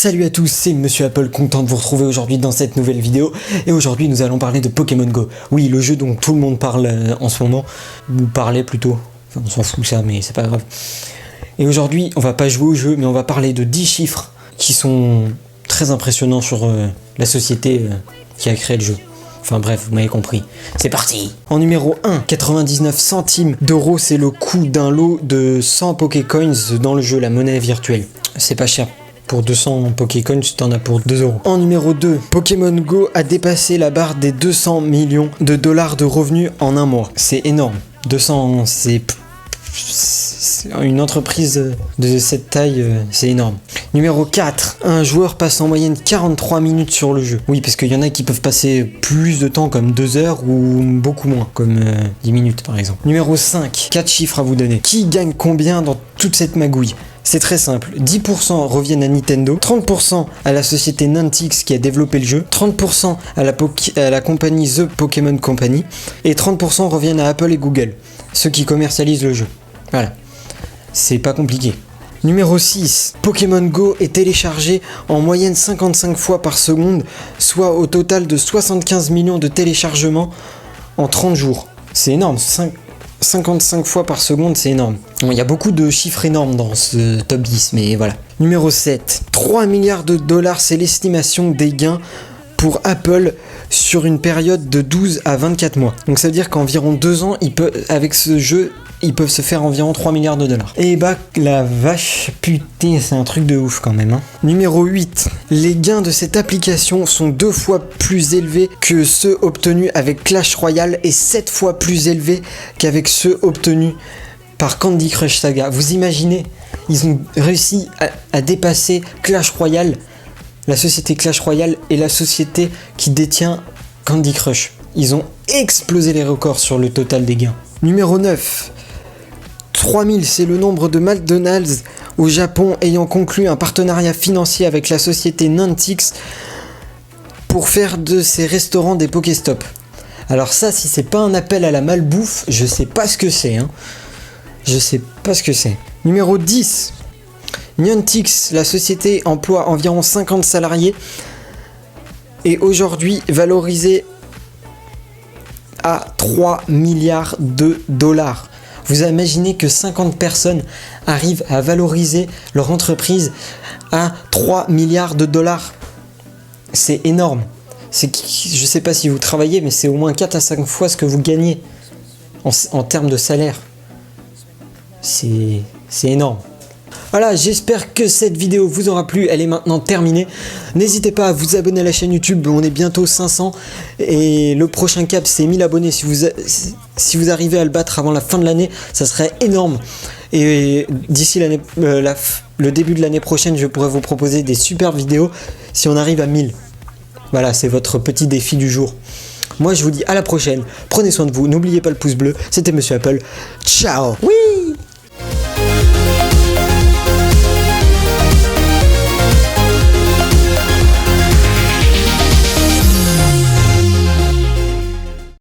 Salut à tous, c'est Monsieur Apple, content de vous retrouver aujourd'hui dans cette nouvelle vidéo. Et aujourd'hui nous allons parler de Pokémon Go. Oui, le jeu dont tout le monde parle en ce moment, ou parlait plutôt, enfin on s'en fout ça mais c'est pas grave. Et aujourd'hui on va pas jouer au jeu mais on va parler de 10 chiffres qui sont très impressionnants sur la société qui a créé le jeu. Enfin bref, vous m'avez compris. C'est parti. En numéro 1, 99 centimes d'euros, c'est le coût d'un lot de 100 Pokécoins dans le jeu, la monnaie virtuelle. C'est pas cher. Pour 200 Pokécoins, tu en as pour 2 euros. En numéro 2, Pokémon Go a dépassé la barre des 200 millions de dollars de revenus en un mois. C'est énorme. 200, c'est une entreprise de cette taille, c'est énorme. Numéro 4, un joueur passe en moyenne 43 minutes sur le jeu. Oui, parce qu'il y en a qui peuvent passer plus de temps, comme 2 heures, ou beaucoup moins, comme 10 minutes par exemple. Numéro 5, 4 chiffres à vous donner. Qui gagne combien dans toute cette magouille ? C'est très simple, 10% reviennent à Nintendo, 30% à la société Niantic qui a développé le jeu, 30% à la compagnie The Pokémon Company, et 30% reviennent à Apple et Google, ceux qui commercialisent le jeu. Voilà, c'est pas compliqué. Numéro 6, Pokémon Go est téléchargé en moyenne 55 fois par seconde, soit au total de 75 millions de téléchargements en 30 jours. C'est énorme, 55 fois par seconde, c'est énorme. Bon, il y a beaucoup de chiffres énormes dans ce top 10, mais voilà. Numéro 7, 3 milliards de dollars, c'est l'estimation des gains pour Apple sur une période de 12 à 24 mois. Donc ça veut dire qu'environ 2 ans, avec ce jeu, ils peuvent se faire environ 3 milliards de dollars. Et bah la vache, putain, c'est un truc de ouf quand même. Numéro 8, les gains de cette application sont 2 fois plus élevés que ceux obtenus avec Clash Royale et 7 fois plus élevés qu'avec ceux obtenus par Candy Crush Saga. Vous imaginez, ils ont réussi à dépasser Clash Royale, la société Clash Royale et la société qui détient Candy Crush. Ils ont explosé les records sur le total des gains. Numéro 9, 3000, c'est le nombre de McDonald's au Japon ayant conclu un partenariat financier avec la société Niantic pour faire de ces restaurants des Pokéstop. Alors ça, si c'est pas un appel à la malbouffe, je sais pas ce que c'est. Je sais pas ce que c'est. Numéro 10, Niantic, la société emploie environ 50 salariés et aujourd'hui valorisée à 3 milliards de dollars. Vous imaginez que 50 personnes arrivent à valoriser leur entreprise à 3 milliards de dollars. C'est énorme. Je sais pas si vous travaillez, mais c'est au moins 4 à 5 fois ce que vous gagnez en termes de salaire. C'est énorme. Voilà, j'espère que cette vidéo vous aura plu, elle est maintenant terminée. N'hésitez pas à vous abonner à la chaîne YouTube, on est bientôt 500 et le prochain cap c'est 1000 abonnés. Si vous arrivez à le battre avant la fin de l'année, ça serait énorme. Et d'ici le début de l'année prochaine, je pourrais vous proposer des super vidéos si on arrive à 1000. Voilà, c'est votre petit défi du jour. Moi je vous dis à la prochaine, prenez soin de vous, n'oubliez pas le pouce bleu, c'était Monsieur Apple, ciao. Oui.